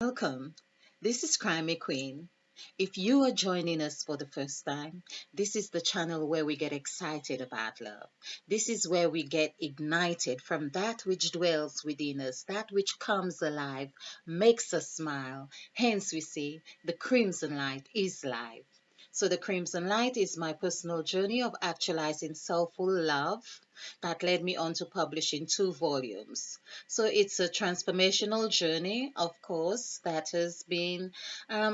Welcome. This is Crimey Queen. If you are joining us for the first time, this is the channel where we get excited about love. This is where we get ignited from that which dwells within us, that which comes alive, makes us smile. Hence, we say the crimson light is life. So, the crimson light is my personal journey of actualizing soulful love that led me on to publishing 2 volumes. So it's a transformational journey, of course, that has been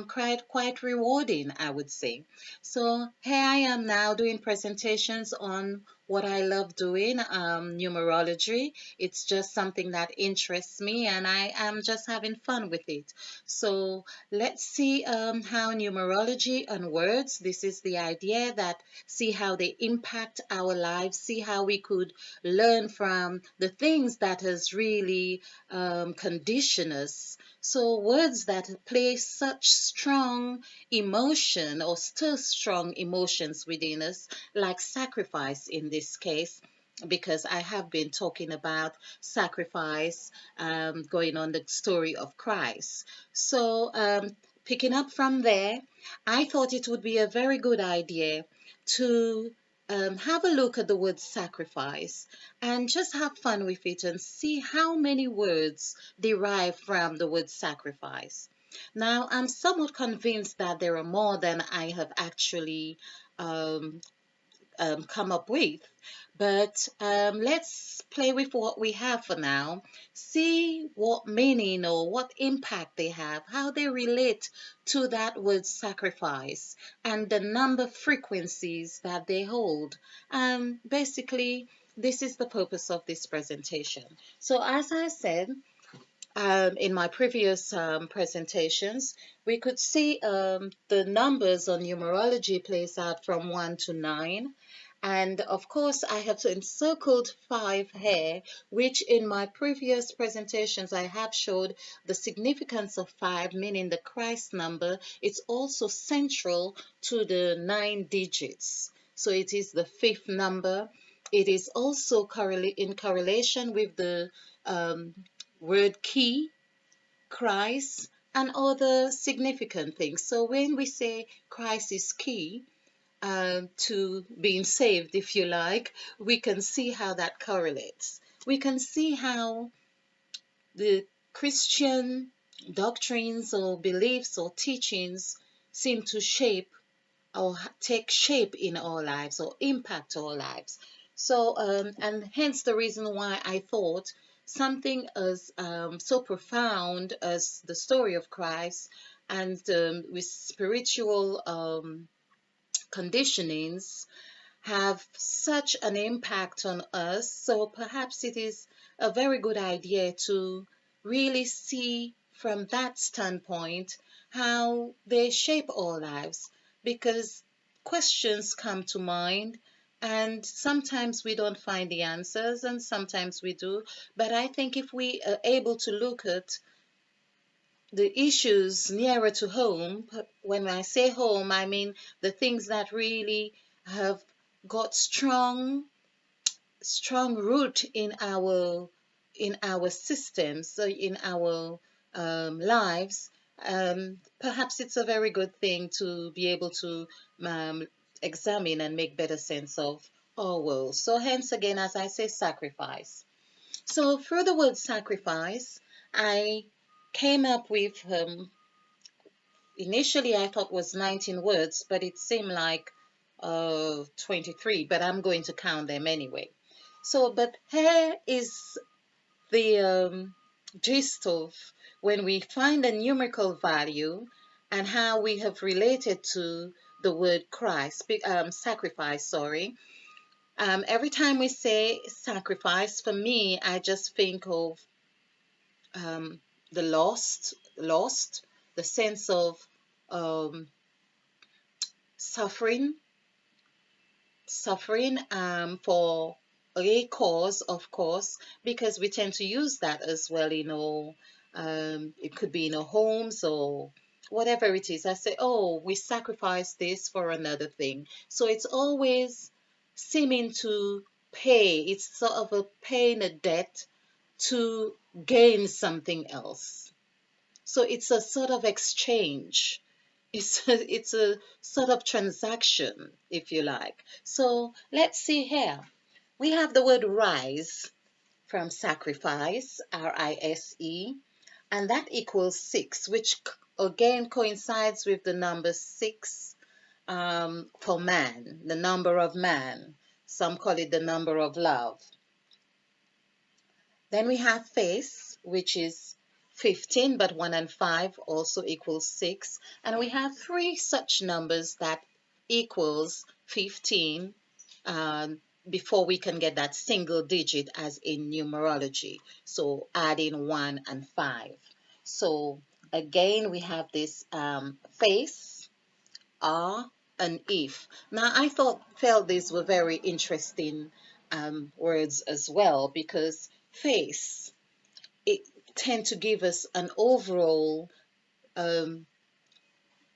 quite rewarding, I would say. So here I am now doing presentations on what I love doing, numerology. It's just something that interests me, and I am just having fun with it. So let's see how numerology and words. This is the idea that see how they impact our lives, see how we could learn from the things that has really conditioned us. So words that play such strong emotion or stir strong emotions within us, like sacrifice in this case, because I have been talking about sacrifice, going on the story of Christ. So, picking up from there, I thought it would be a very good idea to have a look at the word sacrifice and just have fun with it and see how many words derive from the word sacrifice. Now, I'm somewhat convinced that there are more than I have actually um, come up with. But let's play with what we have for now. See what meaning or what impact they have, how they relate to that word sacrifice, and the number frequencies that they hold. Basically, this is the purpose of this presentation. So, as I said, in my previous presentations, we could see the numbers on numerology plays out from 1 to 9. And of course, I have encircled 5 here, which in my previous presentations I have showed the significance of 5, meaning the Christ number. It's also central to the 9 digits. So it is the fifth number. It is also in correlation with the um, word key, Christ, and other significant things. So when we say Christ is key to being saved, if you like, we can see how that correlates. We can see how the Christian doctrines or beliefs or teachings seem to shape or take shape in our lives or impact our lives. So, and hence the reason why I thought something as so profound as the story of Christ and with spiritual conditionings have such an impact on us. So perhaps it is a very good idea to really see from that standpoint how they shape our lives, because questions come to mind and sometimes we don't find the answers and sometimes we do. But I think if we are able to look at the issues nearer to home, when I say home, I mean the things that really have got strong root in our systems, so in our lives. Perhaps it's a very good thing to be able to um, examine and make better sense of our world. So hence again, as I say, sacrifice. So through the word sacrifice, I came up with initially I thought was 19 words, but it seemed like 23, but I'm going to count them anyway. So, but here is the gist of when we find a numerical value and how we have related to the word sacrifice, sorry. Every time we say sacrifice, for me, I just think of um, the lost, the sense of um, suffering, for a cause, of course, because we tend to use that as well, it could be in our homes or whatever it is. I say, oh, we sacrifice this for another thing. So it's always seeming to pay, it's sort of a paying a debt to gain something else. So it's a sort of exchange. It's a sort of transaction, if you like. So let's see here. We have the word rise from sacrifice, rise, and that equals 6, which again coincides with the number 6 for man, the number of man. Some call it the number of love. Then we have face, which is 15, but 1 and 5 also equals 6. And we have three such numbers that equals 15 um, before we can get that single digit as in numerology. So adding 1 and 5. So again, we have this face, are, and if. Now, I felt these were very interesting words as well because face, it tend to give us um,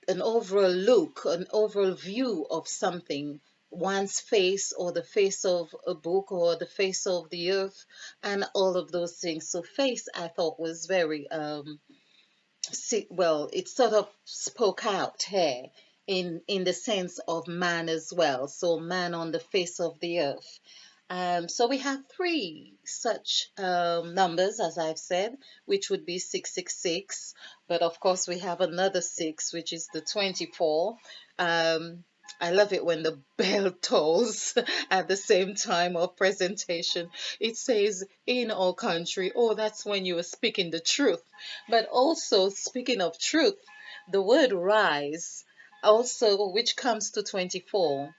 an overall look, an overall view of something, one's face or the face of a book or the face of the earth and all of those things. So face I thought was very well, it sort of spoke out here in the sense of man as well. So man on the face of the earth. So we have three such numbers, as I've said, which would be 666. But of course, we have another six, which is the 24. Um, I love it when the bell tolls at the same time of presentation. It says in our country. Oh, that's when you are speaking the truth. But also, speaking of truth, the word rise, also, which comes to 24,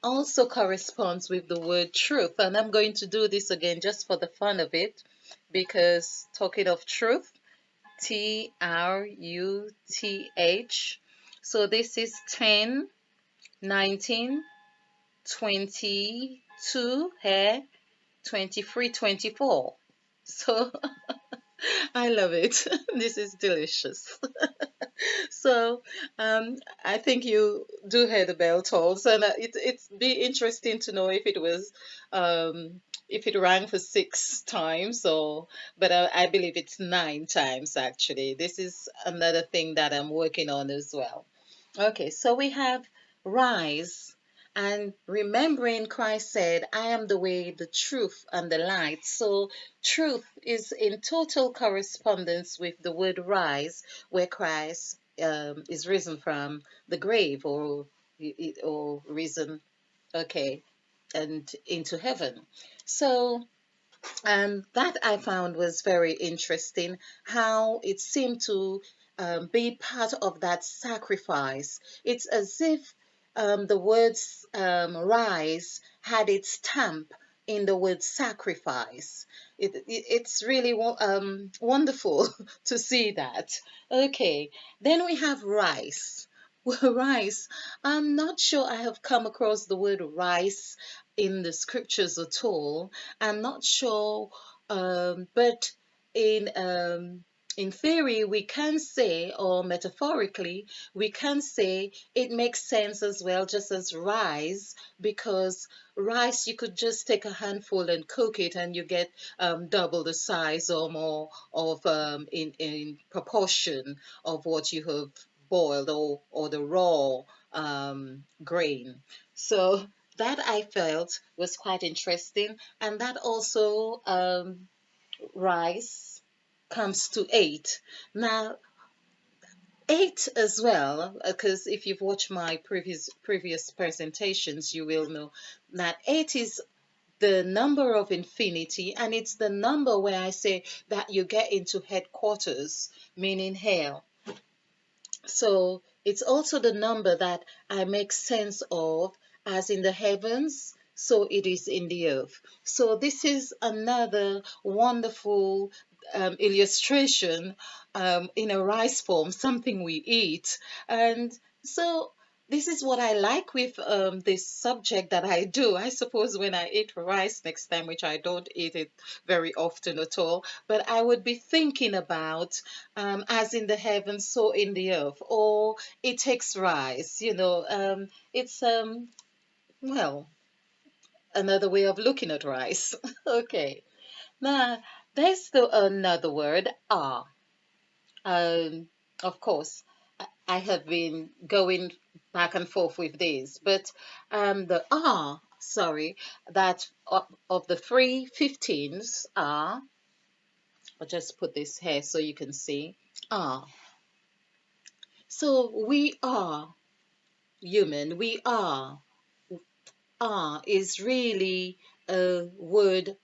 also corresponds with the word truth. And I'm going to do this again just for the fun of it, because talking of truth, Truth. So this is 10, 19, 22, here, 23, 24. So I love it. This is delicious. So I think you do hear the bell tolls, and it's be interesting to know if it rang for 6 times or, but I believe it's 9 times actually. This is another thing that I'm working on as well. Okay, so we have rise. And remembering Christ said, I am the way, the truth, and the light. So, truth is in total correspondence with the word rise, where Christ is risen from the grave or risen, okay, and into heaven. So, that I found was very interesting, how it seemed to be part of that sacrifice. It's as if the words rise had its stamp in the word sacrifice. It's really wonderful to see that. Okay, then we have rice. Well, rice. I'm not sure I have come across the word rice in the scriptures at all. I'm not sure, but in um, in theory, we can say, or metaphorically, we can say it makes sense as well, just as rice, because rice you could just take a handful and cook it, and you get double the size or more of in proportion of what you have boiled or the raw grain. So that I felt was quite interesting, and that also rice comes to 8. Now, 8 as well, because if you've watched my previous presentations, you will know that 8 is the number of infinity, and it's the number where I say that you get into headquarters, meaning hell. So it's also the number that I make sense of as in the heavens, so it is in the earth. So this is another wonderful illustration in a rice form, something we eat. And so this is what I like with this subject that I do. I suppose when I eat rice next time, which I don't eat it very often at all, but I would be thinking about as in the heavens, so in the earth, or it takes rise. It's well, another way of looking at rice. Okay, now there's another word, are. Um, of course, I have been going back and forth with this, but the R, sorry, that of the three 15s are, I'll just put this here so you can see, are. So we are human, we are is really a word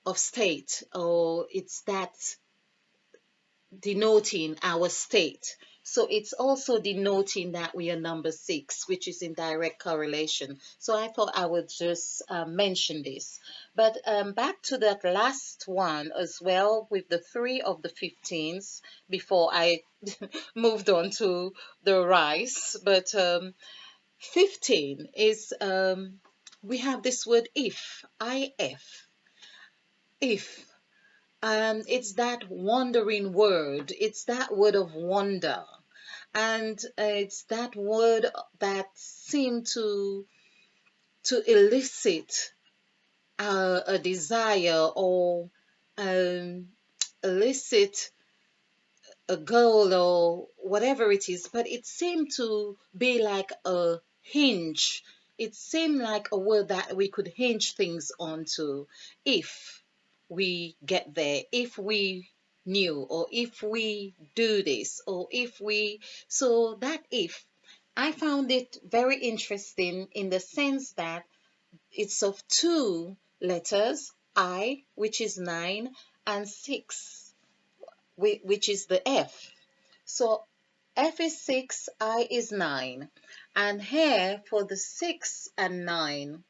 of state, or it's that denoting our state. So it's also denoting that we are number six, which is in direct correlation. So I thought I would just mention this. But back to that last one as well, with the three of the 15s, before I moved on to the rice. But 15 is, we have this word if. It's that wandering word. It's that word of wonder. And it's that word that seemed to elicit a desire, or um, elicit a goal, or whatever it is, but it seemed to be like a hinge. It seemed like a word that we could hinge things onto if we get there, if we knew, or if we do this, or if we. So that if, I found it very interesting in the sense that it's of two letters, I, which is nine, and six, which is the F. So F is 6, I is 9. And here for the 6 and 9,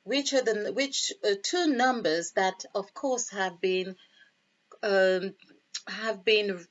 which are two numbers that of course um, have been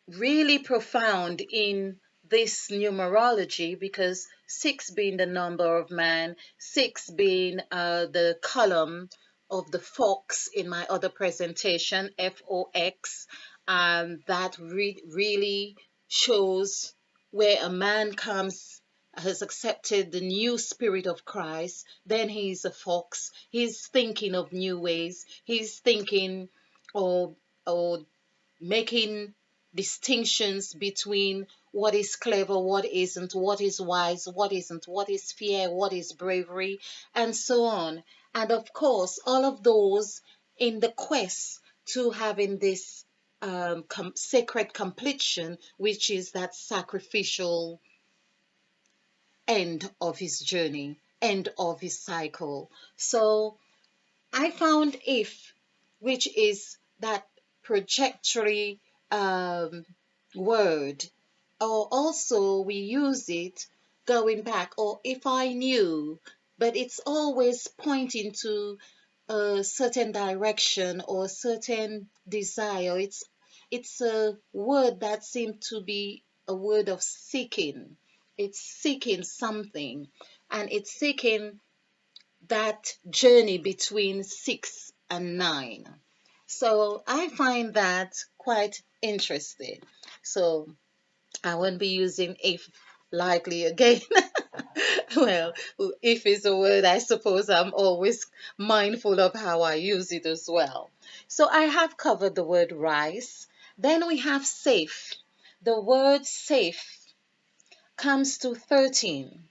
really profound in this numerology, because six being the number of man, six being the column of the fox in my other presentation, FOX, that really shows where a man comes, has accepted the new spirit of Christ, then he's a fox. He's thinking of new ways. He's thinking, or or making distinctions between what is clever, what isn't, what is wise, what isn't, what is fear, what is bravery, and so on. And of course, all of those in the quest to having this sacred completion, which is that sacrificial end of his journey, end of his cycle. So I found if, which is that trajectory um, word, or also we use it going back, or if I knew, but it's always pointing to a certain direction or certain desire. It's a word that seems to be a word of seeking. It's seeking something, and it's seeking that journey between 6 and 9. So I find that quite interesting. So I won't be using if lightly again. Well, if is a word, I suppose I'm always mindful of how I use it as well. So I have covered the word rice. Then we have safe. The word safe comes to 13.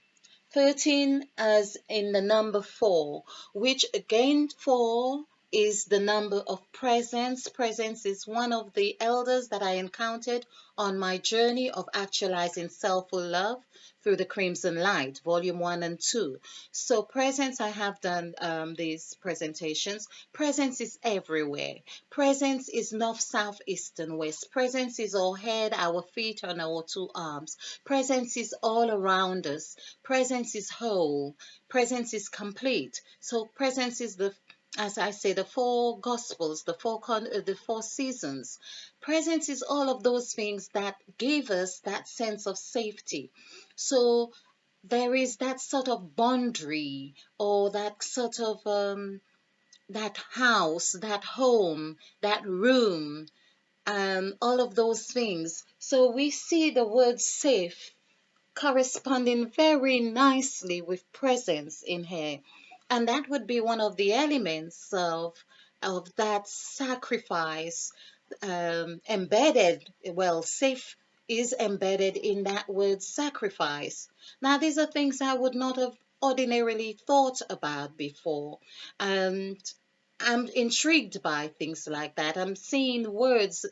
13 as in the number 4, which again 4 is the number of presence. Presence is one of the elders that I encountered on my journey of actualizing self-full love through the Crimson Light, Volume 1 and 2. So presence, I have done these presentations. Presence is everywhere. Presence is north, south, east, and west. Presence is our head, our feet, and our two arms. Presence is all around us. Presence is whole. Presence is complete. So presence is the, as I say, the four gospels, the four seasons. Presence is all of those things that give us that sense of safety. So there is that sort of boundary, or that sort of that house, that home, that room, all of those things. So we see the word safe corresponding very nicely with presence in here. And that would be one of the elements of that sacrifice, embedded, well, safe is embedded in that word sacrifice. Now, these are things I would not have ordinarily thought about before. And I'm intrigued by things like that. I'm seeing words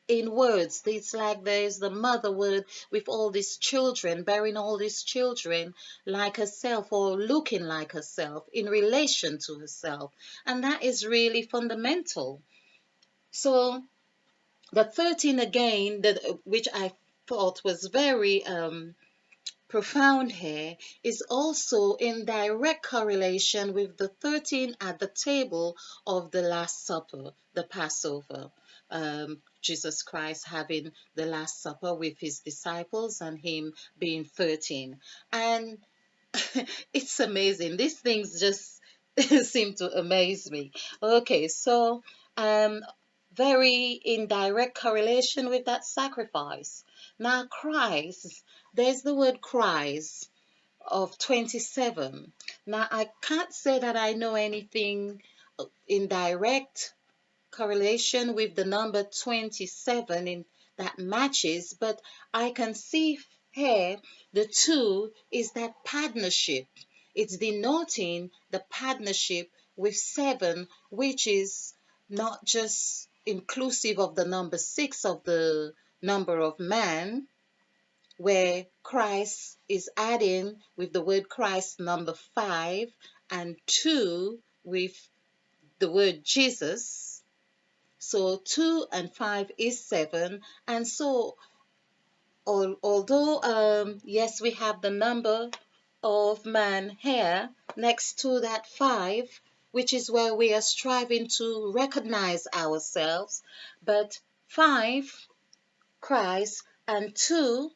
in words. It's like there's the mother word with all these children, bearing all these children like herself or looking like herself in relation to herself. And that is really fundamental. So the 13 again, which I thought was very profound here, is also in direct correlation with the 13 at the table of the Last Supper, the Passover. Jesus Christ having the Last Supper with his disciples and him being 13. And it's amazing. These things just seem to amaze me. Okay, so um, very in direct correlation with that sacrifice. Now, Christ, there's the word Christ of 27. Now, I can't say that I know anything in direct correlation with the number 27 in that matches, but I can see here the two is that partnership. It's denoting the partnership with seven, which is not just inclusive of the number six of the number of man, where Christ is adding with the word Christ number five and two with the word Jesus. So 2 and 5 is 7. And so, although, yes, we have the number of man here next to that 5, which is where we are striving to recognize ourselves, but 5, Christ, and 2,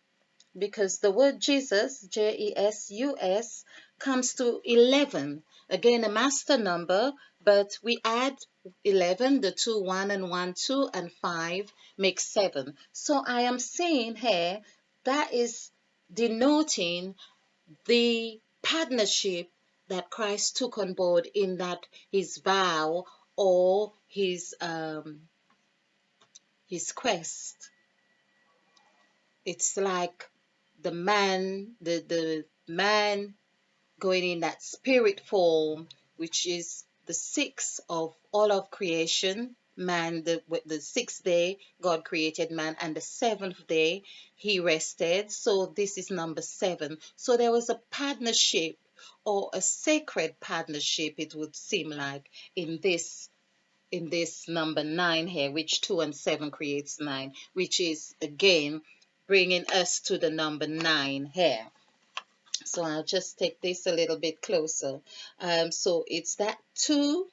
because the word Jesus, Jesus, comes to 11. Again, a master number, but we add 11, the 2, 1 and 1, 2 and 5 makes 7. So I am saying here that is denoting the partnership that Christ took on board in that his vow or his quest. It's like the man going in that spirit form, which is the sixth of all of creation. Man, the sixth day God created man, and the seventh day he rested. So this is number 7. So there was a partnership or a sacred partnership, it would seem like, in this number 9 here, which 2 and 7 creates 9, which is again bringing us to the number 9 here. So I'll just take this a little bit closer. So it's that 2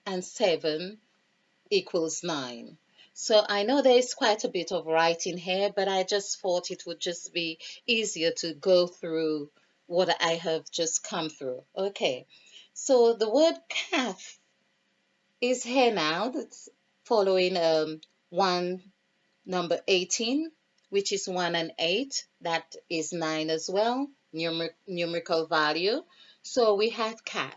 and 7 equals 9. So I know there is quite a bit of writing here, but I just thought it would just be easier to go through what I have just come through. Okay, so the word calf is here now. That's following one number 18, which is 1 and 8. That is 9 as well, numerical value. So we had calf.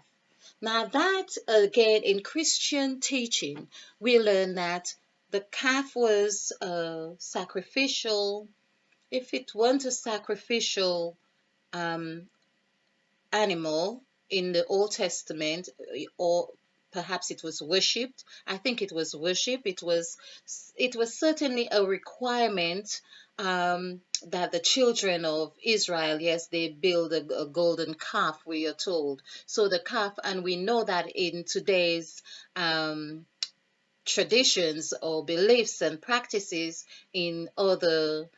Now that again in Christian teaching, we learn that the calf was sacrificial. If it weren't a sacrificial um, animal in the Old Testament, or perhaps it was worshipped. I think it was worship. It was certainly a requirement that the children of Israel, yes, they build a golden calf, we are told. So the calf, and we know that in today's traditions or beliefs and practices in other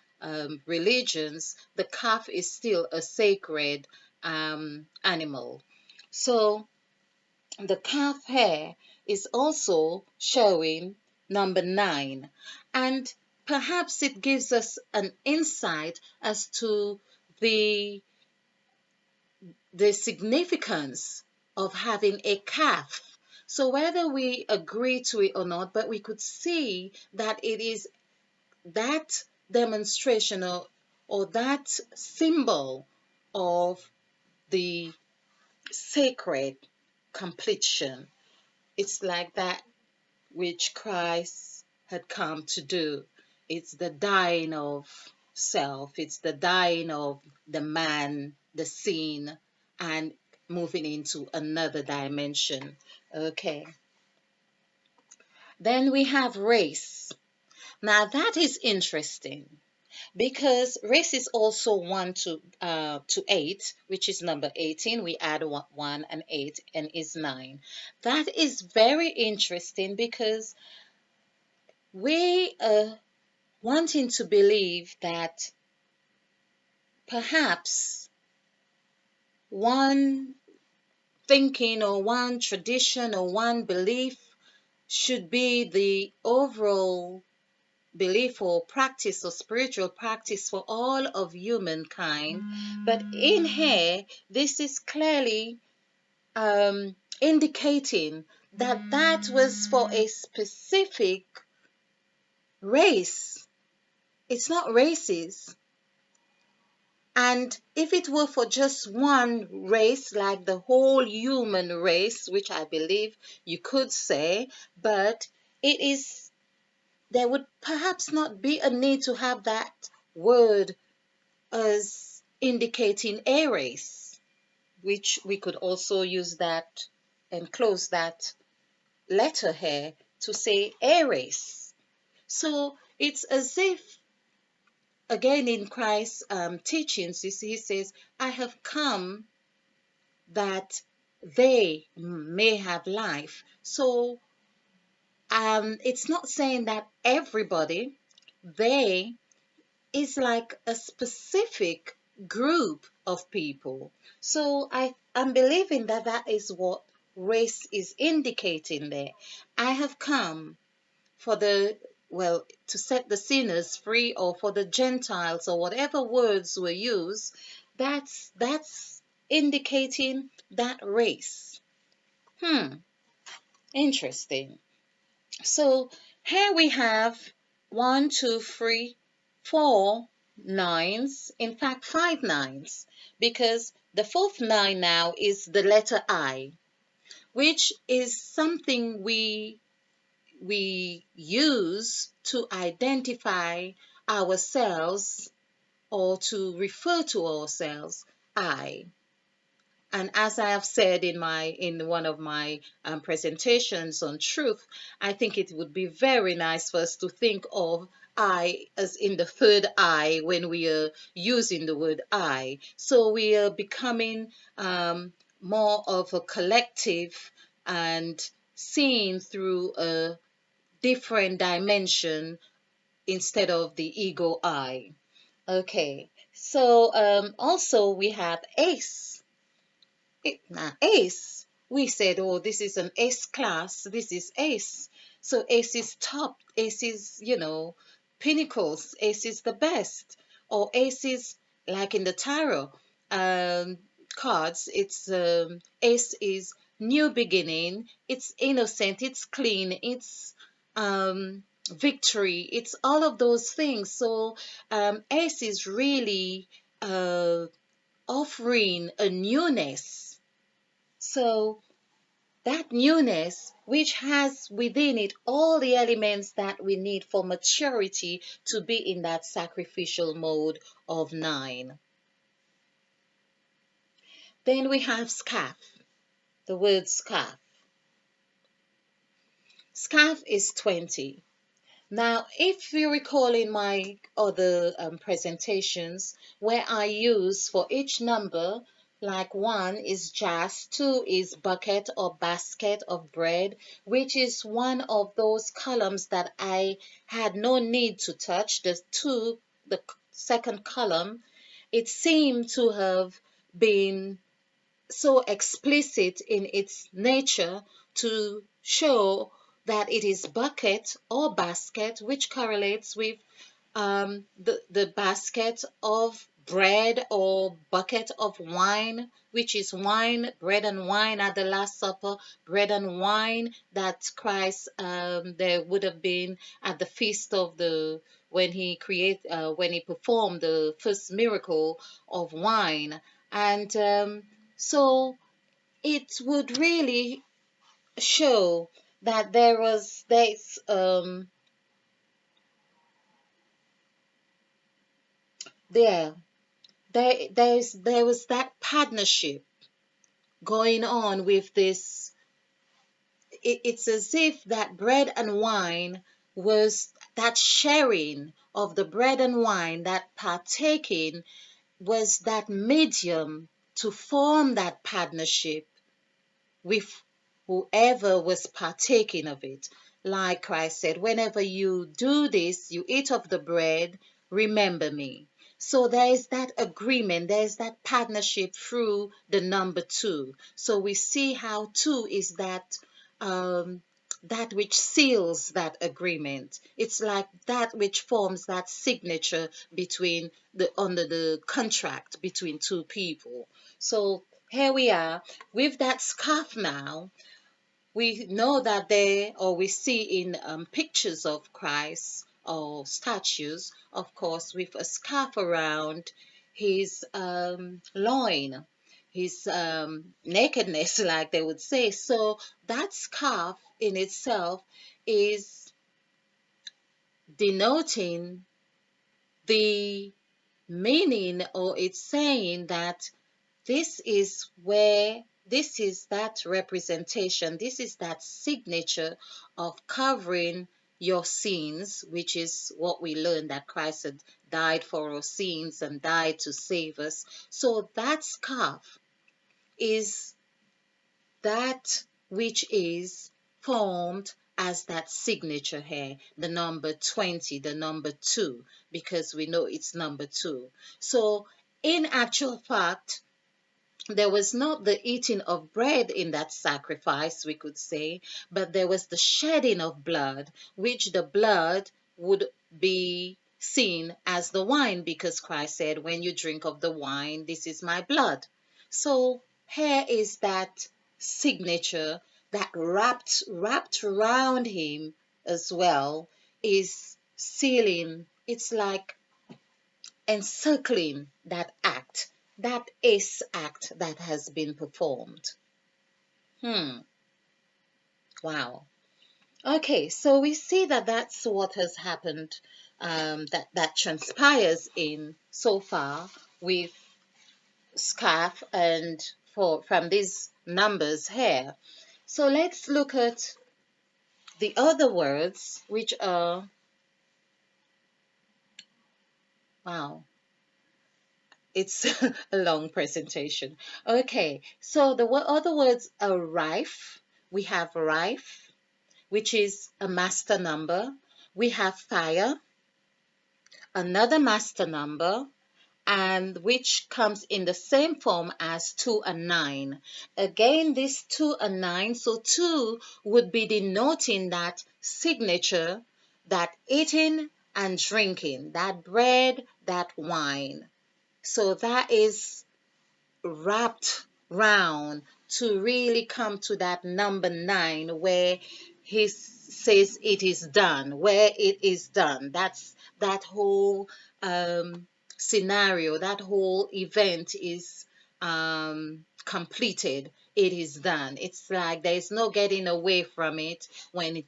religions, the calf is still a sacred animal. So the calf hair is also showing number 9, and perhaps it gives us an insight as to the the significance of having a calf. So whether we agree to it or not, but we could see that it is that demonstration or that symbol of the sacred completion. It's like that which Christ had come to do. It's the dying of self, it's the dying of the man, the scene, and moving into another dimension. Okay. Then we have race. Now that is interesting because race is also 1 to 8, which is number 18. We add 1 and 8 and is 9. That is very interesting because we are wanting to believe that perhaps one thinking or one tradition or one belief should be the overall belief or practice or spiritual practice for all of humankind. But in here, this is clearly indicating that that was for a specific race. It's not races. And if it were for just one race, like the whole human race, which I believe you could say, but it is, there would perhaps not be a need to have that word as indicating a race, which we could also use that and close that letter here to say a race. So it's as if, again, in Christ's teachings, you see, he says, I have come that they may have life. So it's not saying that everybody, they is like a specific group of people. So I'm believing that that is what race is indicating there. I have come for the, well, to set the sinners free, or for the Gentiles, or whatever words were used, that's indicating that race. Interesting. So here we have one, two, three, four nines, in fact, 5 9s, because the fourth 9 now is the letter I, which is something we use to identify ourselves or to refer to ourselves, I. And as I have said in one of my presentations on truth, I think it would be very nice for us to think of I as in the third eye when we are using the word I. So we are becoming more of a collective and seeing through a different dimension instead of the ego I. Okay, so also we have ace. Now, ace, we said, oh, this is an ace class, this is ace. So ace is top, ace is, pinnacles, ace is the best. Or ace is like in the tarot um, cards, it's ace is new beginning, it's innocent, it's clean, it's victory, it's all of those things. So ace is really offering a newness. So that newness, which has within it all the elements that we need for maturity to be in that sacrificial mode of 9. Then we have scarf, the word scarf. Scarf is 20. Now, if you recall in my other presentations where I use for each number, like 1 is jas, 2 is bucket or basket of bread, which is one of those columns that I had no need to touch. The 2, the second column, it seemed to have been so explicit in its nature to show that it is bucket or basket, which correlates with the basket of bread or bucket of wine, which is wine, bread and wine at the Last Supper, bread and wine that Christ there would have been at the feast of the when he performed the first miracle of wine, and so it would really show that there's there, there was that partnership going on with this. It's as if that bread and wine was that sharing of the bread and wine, that partaking was that medium to form that partnership with whoever was partaking of it. Like Christ said, whenever you do this, you eat of the bread, remember me. So there is that agreement, there is that partnership through the number two. So we see how two is um, that which seals that agreement. It's like that which forms that signature between the under the contract between two people. So here we are with that scarf now. We know that there, or we see in pictures of Christ or statues, of course, with a scarf around his loin, his nakedness, like they would say. So that scarf in itself is denoting the meaning, or it's saying that this is that representation, this is that signature of covering your sins, which is what we learned that Christ had died for our sins and died to save us. So that scarf is that which is formed as that signature here, the number 20, the number 2, because we know it's number 2. So in actual fact, there was not the eating of bread in that sacrifice, we could say, but there was the shedding of blood, which the blood would be seen as the wine, because Christ said, when you drink of the wine, this is my blood. So here is that signature that wrapped around him as well, is sealing. It's like encircling that act, that is act that has been performed. Hmm. Wow. Okay, so we see that that's what has happened, that transpires in so far with scarf and for from these numbers here. So let's look at the other words, which are, wow, it's a long presentation. Okay, so the other words are rife. We have rife, which is a master number. We have fire, another master number, and which comes in the same form as 2 and 9. Again, this 2 and 9, so 2 would be denoting that signature, that eating and drinking, that bread, that wine. So that is wrapped round to really come to that number 9 where he says it is done, where it is done. That's that whole scenario, that whole event is completed. It is done. It's like there is no getting away from it when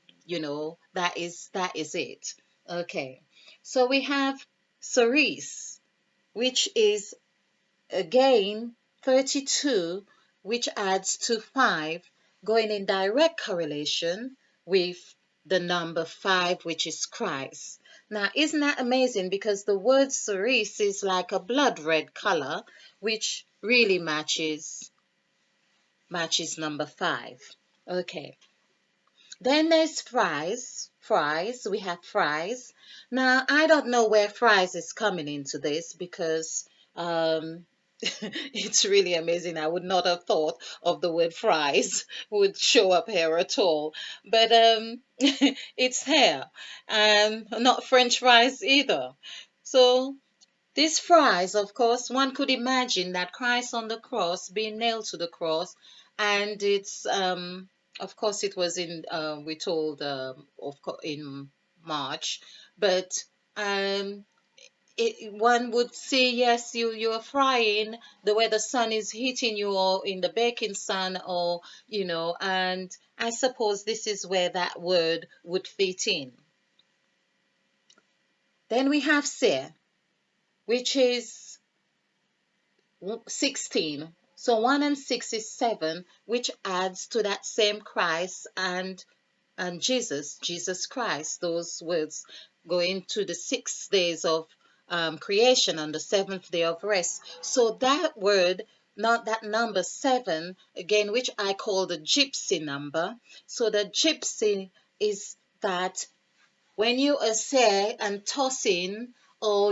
that is it. Okay, so we have cerise, which is again, 32, which adds to 5, going in direct correlation with the number 5, which is Christ. Now, isn't that amazing? Because the word cerise is like a blood red color, which really matches number 5. Okay. Then there's fries. Fries. We have fries. Now, I don't know where fries is coming into this because it's really amazing. I would not have thought of the word fries would show up here at all. But it's here. Not French fries either. So these fries, of course, one could imagine that Christ on the cross, being nailed to the cross, and it's of course it was in we told in March, but um, one would say yes, you are frying the way the sun is hitting you, or in the baking sun, or and I suppose this is where that word would fit in. Then we have sear. which is 16. So 1 and 6 is 7, which adds to that same Christ and Jesus Christ. Those words go into the 6 days of creation and the seventh day of rest. So that word, not that number 7, again, which I call the gypsy number. So the gypsy is that when you say and tossing, or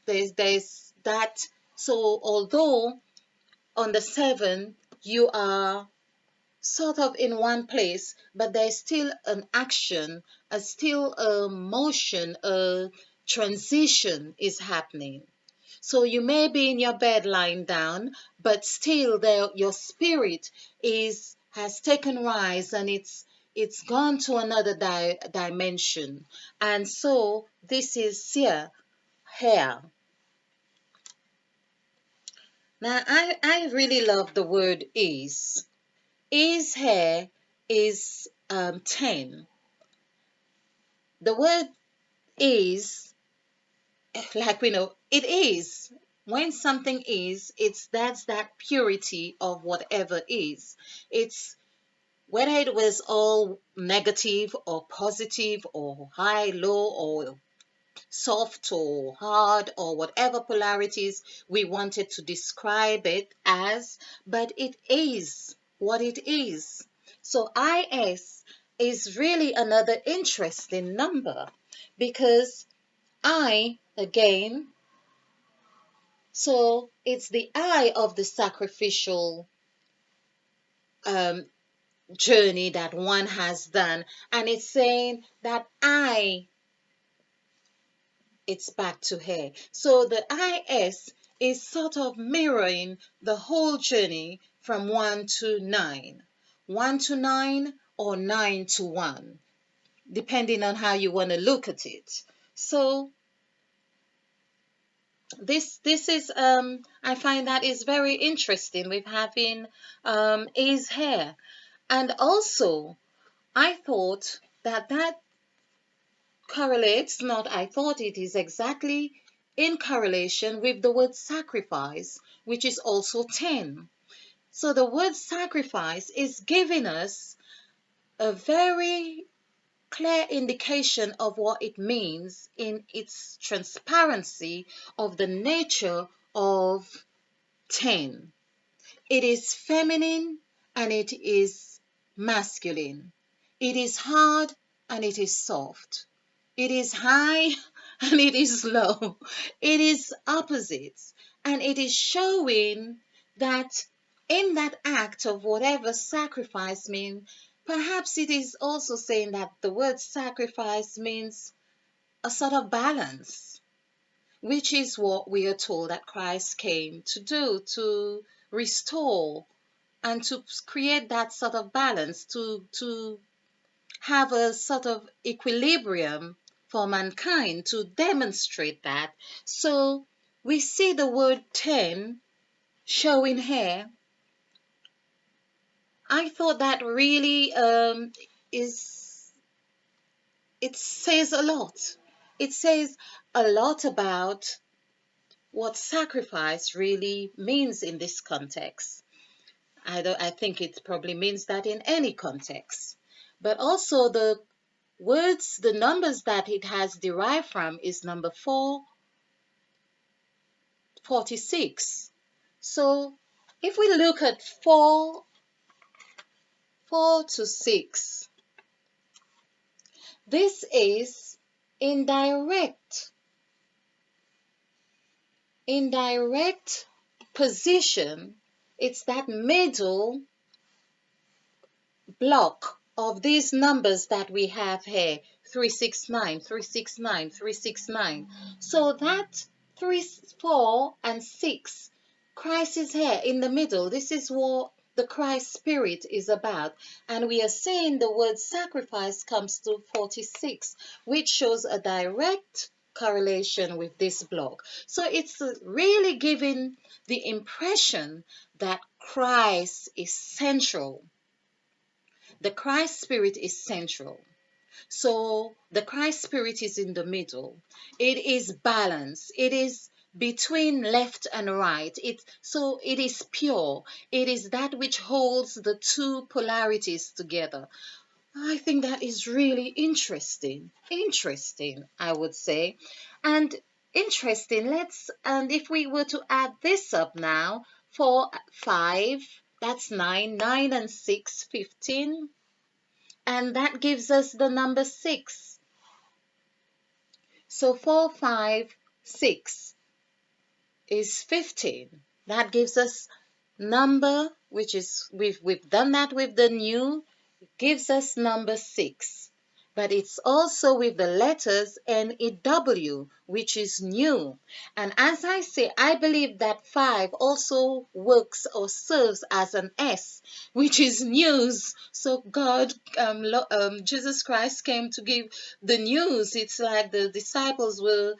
there's that. So although on the 7 you are sort of in one place, but there's still an action, still a motion, a transition is happening. So you may be in your bed lying down, but still there your spirit is has taken rise, and it's gone to another dimension. And so this is here. Now I really love the word is here is 10. The word is, like we know, it is. When something is, that's that purity of whatever is. It's whether it was all negative or positive or high, low, or soft or hard, or whatever polarities we wanted to describe it as, but it is what it is. So IS is really another interesting number, because I, again, so it's the I of the sacrificial um, journey that one has done, and it's saying that it's back to her. So the IS is sort of mirroring the whole journey from 1 to 9. 1 to 9 or 9 to 1, depending on how you want to look at it. So this is I find that is very interesting with having is here. And also I thought that correlates, not I thought, it is exactly in correlation with the word sacrifice, which is also 10. So the word sacrifice is giving us a very clear indication of what it means in its transparency of the nature of 10. It is feminine and it is masculine. It is hard and it is soft. It is high and it is low. It is opposites. And it is showing that in that act of whatever sacrifice means, perhaps it is also saying that the word sacrifice means a sort of balance, which is what we are told that Christ came to do, to restore and to create that sort of balance, to have a sort of equilibrium for mankind, to demonstrate that. So we see the word 10 showing here. I thought that really is, it says a lot. It says a lot about what sacrifice really means in this context. I think it probably means that in any context. But also the words, the numbers that it has derived from is number 446. So if we look at 4 to 6, this is indirect position. It's that middle block of these numbers that we have here: 369, 369, 369. So that 3, 4, and 6, Christ is here in the middle. This is what the Christ spirit is about. And we are saying the word sacrifice comes to 46, which shows a direct correlation with this block. So it's really giving the impression that Christ is central. The Christ spirit is central. So the Christ spirit is in the middle. It is balanced. It is between left and right. So it is pure. It is that which holds the two polarities together. I think that is really interesting. Interesting, I would say. And interesting, and if we were to add this up now, 4, 5, that's 9, 9 and 6, 15, and that gives us the number 6. So 4, 5, 6 is 15. That gives us number, which is, we've done that with the new, gives us number 6. But it's also with the letters NEW, which is new. And as I say, I believe that 5 also works or serves as an S, which is news. So Jesus Christ came to give the news. It's like the disciples were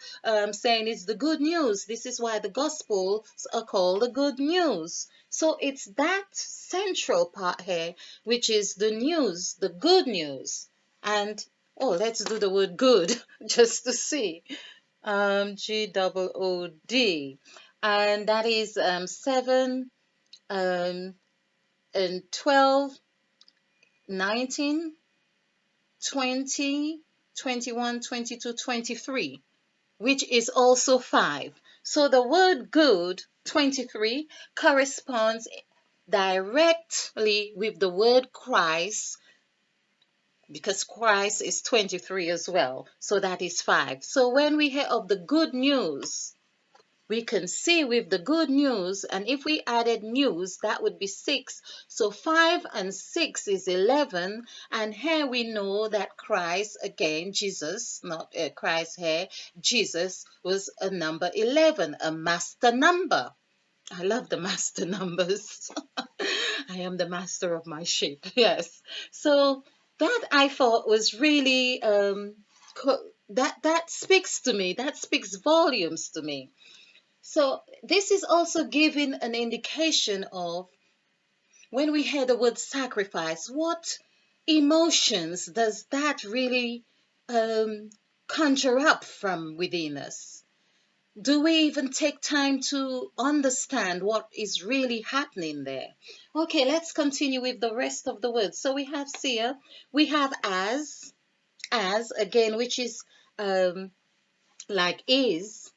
saying it's the good news. This is why the Gospels are called the good news. So it's that central part here, which is the news, the good news. And let's do the word good just to see. GOOD. And that is 7 and 12, 19, 20, 21, 22, 23, which is also 5. So the word good, 23, corresponds directly with the word Christ, because Christ is 23 as well. So that is 5. So when we hear of the good news, we can see with the good news, and if we added news, that would be 6. So 5 and 6 is 11. And here we know that Christ, again, Jesus, not Christ here, Jesus was a number 11, a master number. I love the master numbers. I am the master of my ship. Yes. So that I thought was really that speaks to me. That speaks volumes to me. So this is also giving an indication of, when we hear the word sacrifice, what emotions does that really conjure up from within us? Do we even take time to understand what is really happening there? Okay, let's continue with the rest of the words. So we have seer, we have as again, which is like is,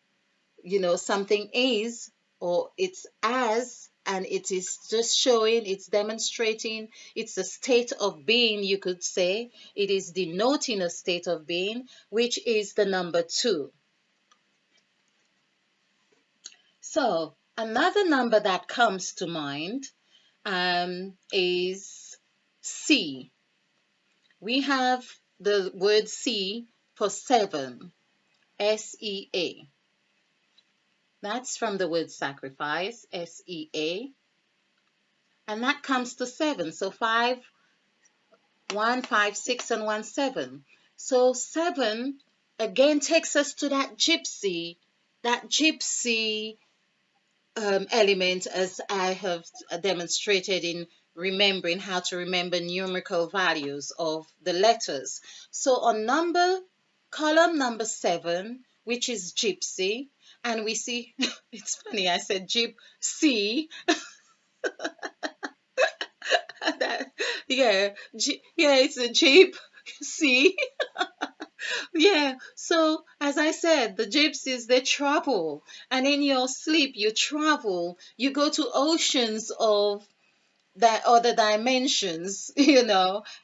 something is, or it's as, and it is just showing, it's demonstrating, it's a state of being, you could say. It is denoting a state of being, which is the number 2. So another number that comes to mind is C. We have the word C for 7, SEA. That's from the word sacrifice, SEA. And that comes to 7. So 5, 1, 5, 6, and 1, 7. So 7 again takes us to that gypsy element, as I have demonstrated in remembering how to remember numerical values of the letters. So on column number 7, which is gypsy, and we see, it's funny, I said gypsy. Yeah, it's a jeep. See? Yeah. So, as I said, the gypsies, they travel. And in your sleep, you travel. You go to oceans of that other dimensions,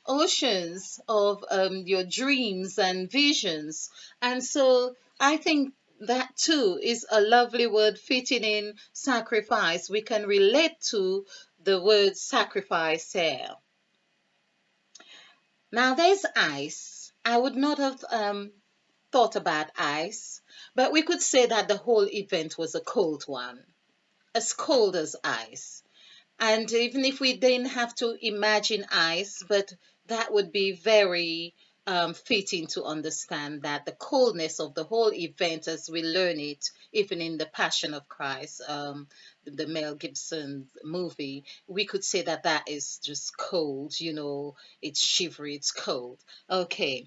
oceans of your dreams and visions. And so I think that too is a lovely word fitting in sacrifice. We can relate to the word sacrifice here. Now there's ice. I would not have thought about ice, but we could say that the whole event was a cold one, as cold as ice. And even if we didn't have to imagine ice, but that would be very fitting to understand that the coldness of the whole event, as we learn it, even in the Passion of Christ, the Mel Gibson movie, we could say that that is just cold, it's shivery, it's cold. Okay.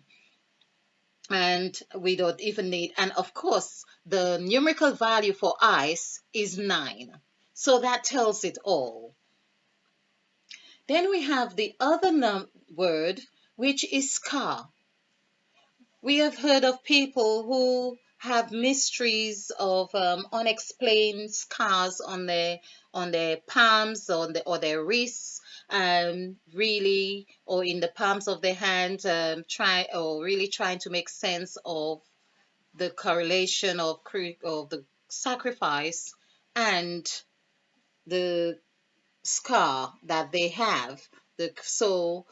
and we don't even need, and of course the numerical value for ice is 9, so that tells it all. Then we have the other word, which is scar. We have heard of people who have mysteries of unexplained scars on their palms, or their wrists, really, or in the palms of their hands, really trying to make sense of the correlation of the sacrifice and the scar that they have. So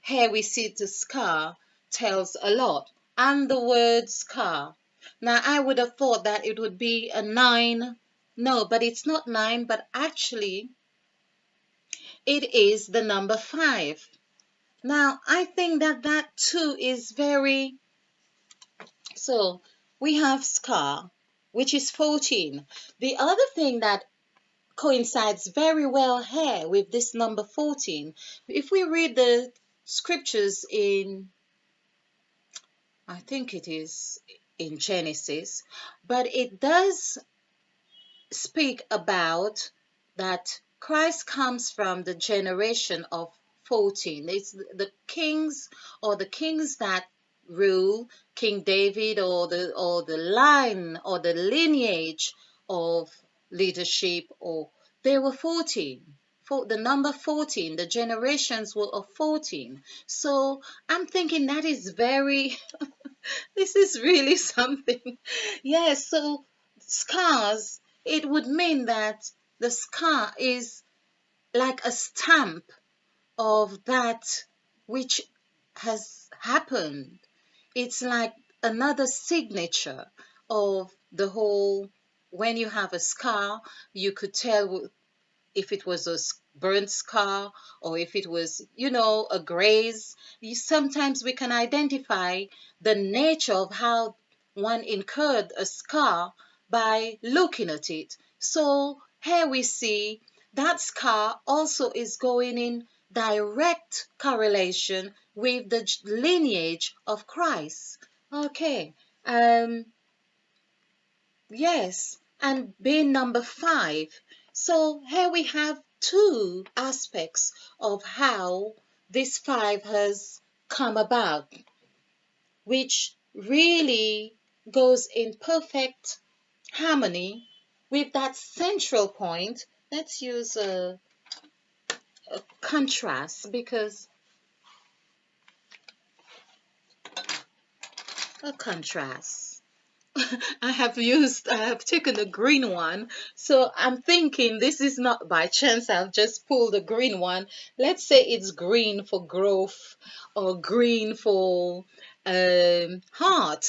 here we see the scar tells a lot. And the word scar. Now I would have thought that it would be a 9. No, but it's not 9, but actually it is the number 5. Now I think that that too is very, so we have scar, which is 14. The other thing that coincides very well here with this number 14. If we read the scriptures in, I think it is in Genesis, but it does speak about that Christ comes from the generation of 14. It's the kings, or the kings that rule, King David, or the line or the lineage of leadership, or they were 14. For the number 14, the generations were of 14. So I'm thinking that is very, this is really something. Yes, so scars, it would mean that the scar is like a stamp of that which has happened. It's like another signature of the whole. When you have a scar, you could tell if it was a burnt scar, or if it was, a graze. Sometimes we can identify the nature of how one incurred a scar by looking at it. So here we see that scar also is going in direct correlation with the lineage of Christ. Okay. Yes, and being number 5. So here we have two aspects of how this 5 has come about, which really goes in perfect harmony with that central point. Let's use a contrast, because a contrast. I have taken the green one. So I'm thinking this is not by chance. I've just pulled the green one. Let's say it's green for growth, or green for heart,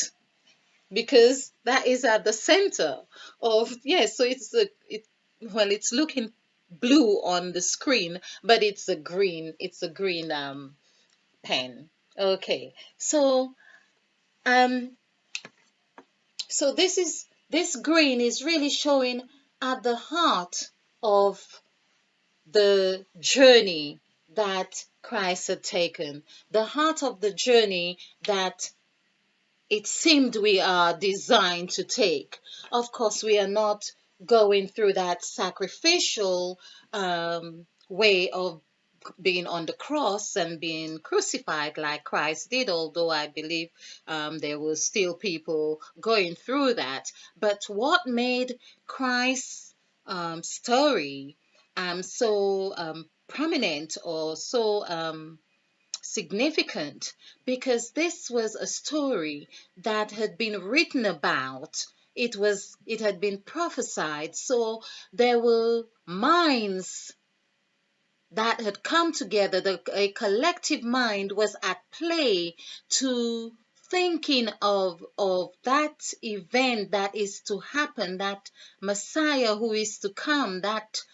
because that is at the center of, yes. So well, it's looking blue on the screen, but it's a green pen. Okay. Um, So this green is really showing at the heart of the journey that Christ had taken, the heart of the journey that it seemed we are designed to take. Of course, we are not going through that sacrificial way of being on the cross and being crucified like Christ did, although I believe there were still people going through that. But what made Christ's story so prominent, or so significant, because this was a story that had been written about. It had been prophesied, so there were minds that had come together. A collective mind was at play to thinking of that event that is to happen, that Messiah who is to come, that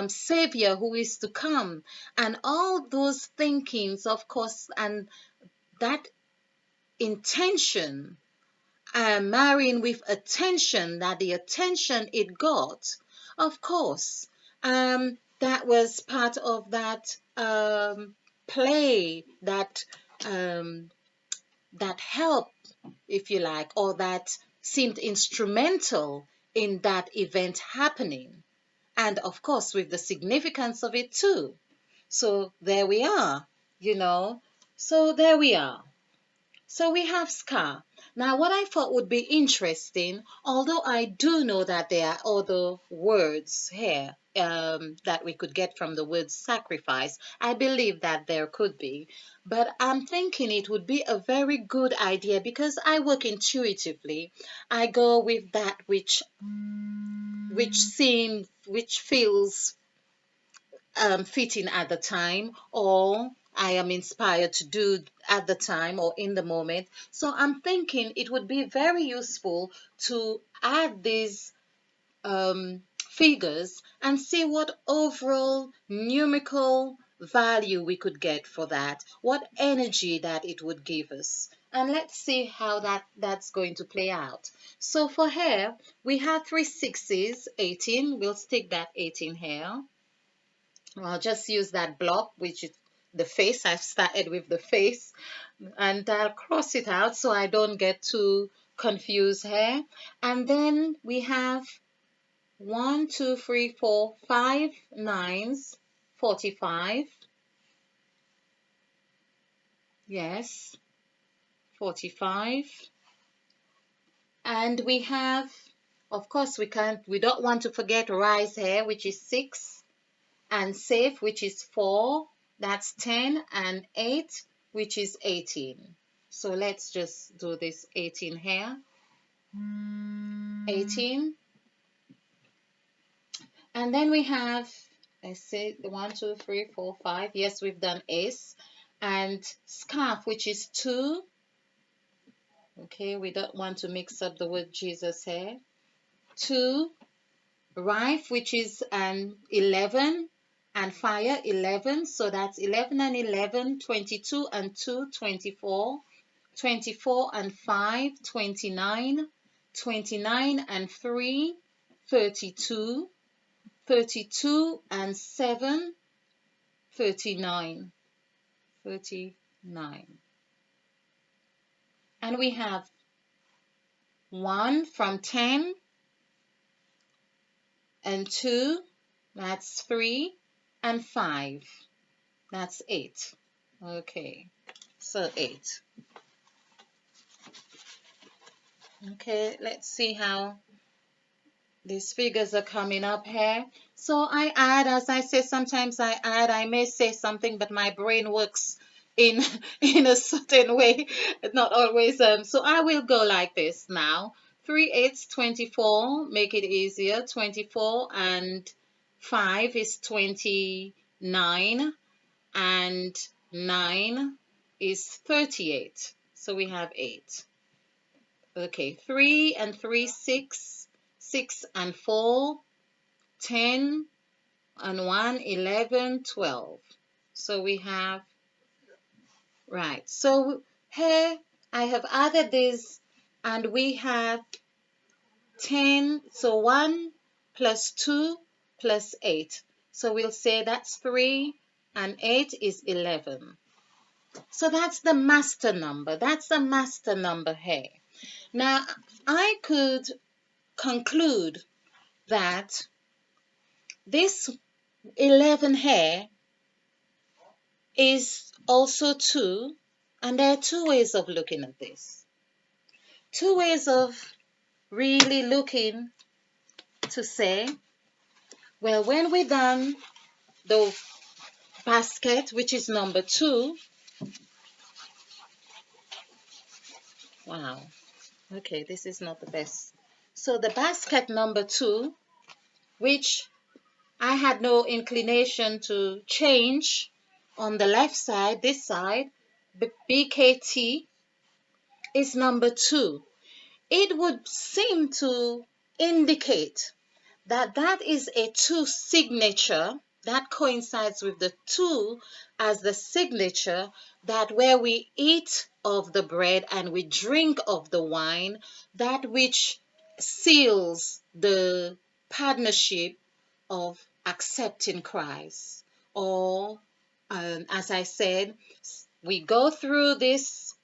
Savior who is to come, and all those thinkings, of course, and that intention, marrying with attention, that the attention it got, of course, that was part of that play that that helped if you like, or that seemed instrumental in that event happening. And of course, with the significance of it too. So there we are, you know. So there we are. So we have scar. Now, what I thought would be interesting, although I do know that there are other words here that we could get from the word sacrifice, I believe that there could be. But I'm thinking it would be a very good idea because I work intuitively. I go with that which feels fitting at the time, or I am inspired to do at the time or in the moment. So I'm thinking it would be very useful to add these figures and see what overall numerical value we could get for that, what energy that it would give us. And let's see how that's going to play out. So for here, we have three sixes, 18. We'll stick that 18 here. I'll just use that block, which is the face. I've started with the face, and I'll cross it out so I don't get too confused here. And then we have 1, 2, 3, 4, 5 nines, 45. Yes, 45. And we have, of course, we don't want to forget rise here, which is 6. And safe, which is 4, that's 10, and 8, which is 18. So let's just do this 18 here. 18. And then we have, let's say, 1, 2, 3, 4, 5. Yes, we've done ace. And scarf, which is 2. Okay, we don't want to mix up the word Jesus here. 2. Rife, which is 11. And fire, 11. So that's 11 and 11, 22 and 2, 24. 24 and 5, 29. 29 and 3, 32. 32 and 7, 39. 39. And we have 1 from 10 and 2, that's 3, and 5, that's 8. Okay, so 8. Okay, let's see how these figures are coming up here. So I add, as I say, sometimes I may say something, but my brain works in in a certain way, not always. So I will go like this now. 3 8's 24, make it easier. 24 and 5 is 29, and 9 is 38. So we have 8. Okay, 3 and 3, 6. 6 and 4, 10, and 1, 11, 12. So we have, right. So here I have added this, and we have 10. So 1 plus 2 plus 8. So we'll say that's 3, and 8 is 11. So that's the master number. That's the master number here. Now, I could conclude that this 11 here is also 2, and there are two ways of looking at this. Two ways of really looking to say, well, when we done the basket, which is number 2, wow, okay, this is not the best. So the basket number 2, which I had no inclination to change on the left side, this side, BKT is number 2. It would seem to indicate that that is a 2 signature that coincides with the 2 as the signature, that where we eat of the bread and we drink of the wine, that which seals the partnership of accepting Christ. Or, as I said, we go through this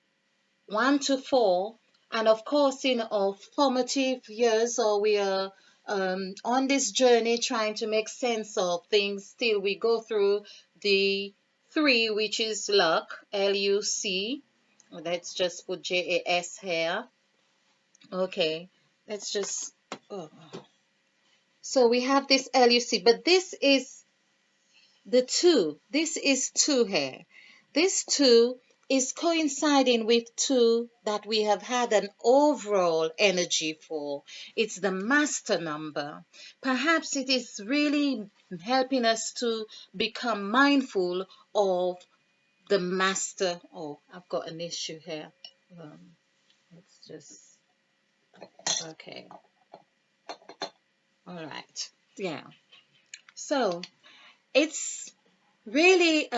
1 to 4, And of course, in our formative years, or we are on this journey trying to make sense of things, still we go through the three, which is luck, Luc. Let's just put JAS here. Okay, let's just. Oh. So we have this LUC, but this is the two. This is two here. This two is coinciding with two that we have had an overall energy for. It's the master number. Perhaps it is really helping us to become mindful of the master. Oh, I've got an issue here. Let's just, okay. All right. Yeah. So it's really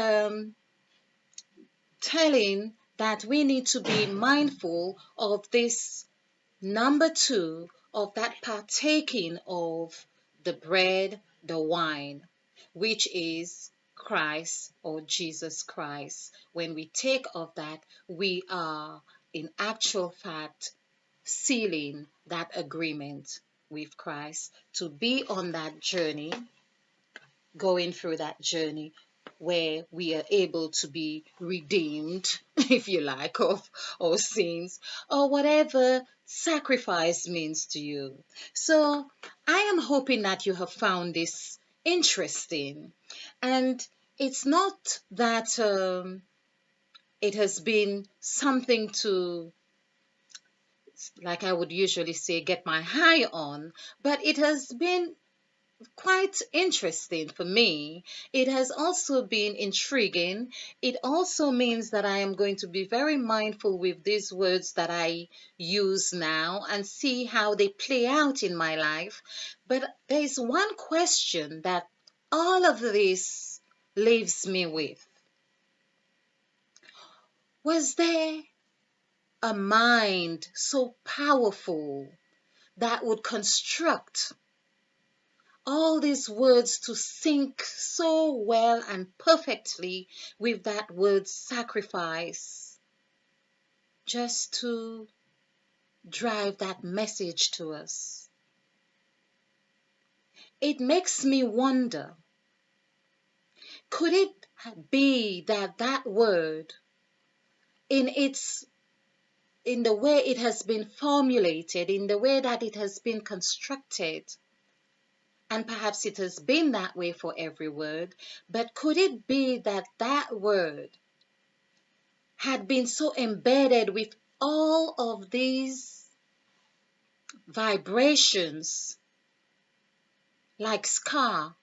telling that we need to be mindful of this number two, of that partaking of the bread, the wine, which is Christ or Jesus Christ. When we take of that, we are in actual fact sealing that agreement with Christ to be on that journey, going through that journey where we are able to be redeemed, if you like, of our sins or whatever sacrifice means to you. So I am hoping that you have found this interesting. And it's not that it has been something to, like I would usually say, get my high on, but it has been quite interesting for me. It has also been intriguing. It also means that I am going to be very mindful with these words that I use now and see how they play out in my life. But there is one question that all of this leaves me with. Was there a mind so powerful that would construct all these words to sync so well and perfectly with that word sacrifice, just to drive that message to us? It makes me wonder, could it be that that word, in its in the way it has been formulated, in the way that it has been constructed, and perhaps it has been that way for every word, but could it be that that word had been so embedded with all of these vibrations, like scar,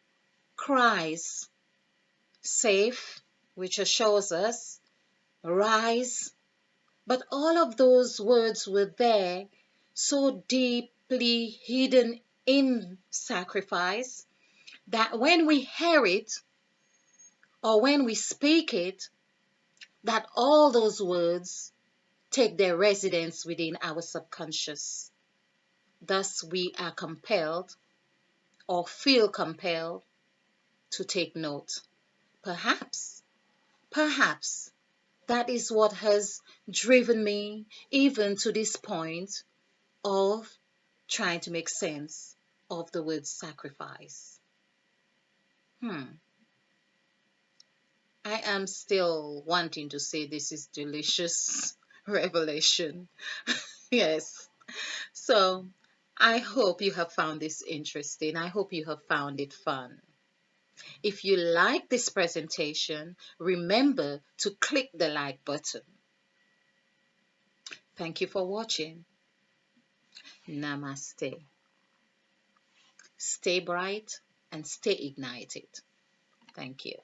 cries, safe, which assures us, rise, but all of those words were there, so deeply hidden in sacrifice, that when we hear it or when we speak it, that all those words take their residence within our subconscious. Thus, we are compelled or feel compelled to take note. Perhaps, perhaps that is what has driven me even to this point of trying to make sense of the word sacrifice. Hmm. I am still wanting to say this is delicious revelation. Yes. So I hope you have found this interesting. I hope you have found it fun. If you like this presentation, remember to click the like button. Thank you for watching. Namaste. Stay bright and stay ignited. Thank you.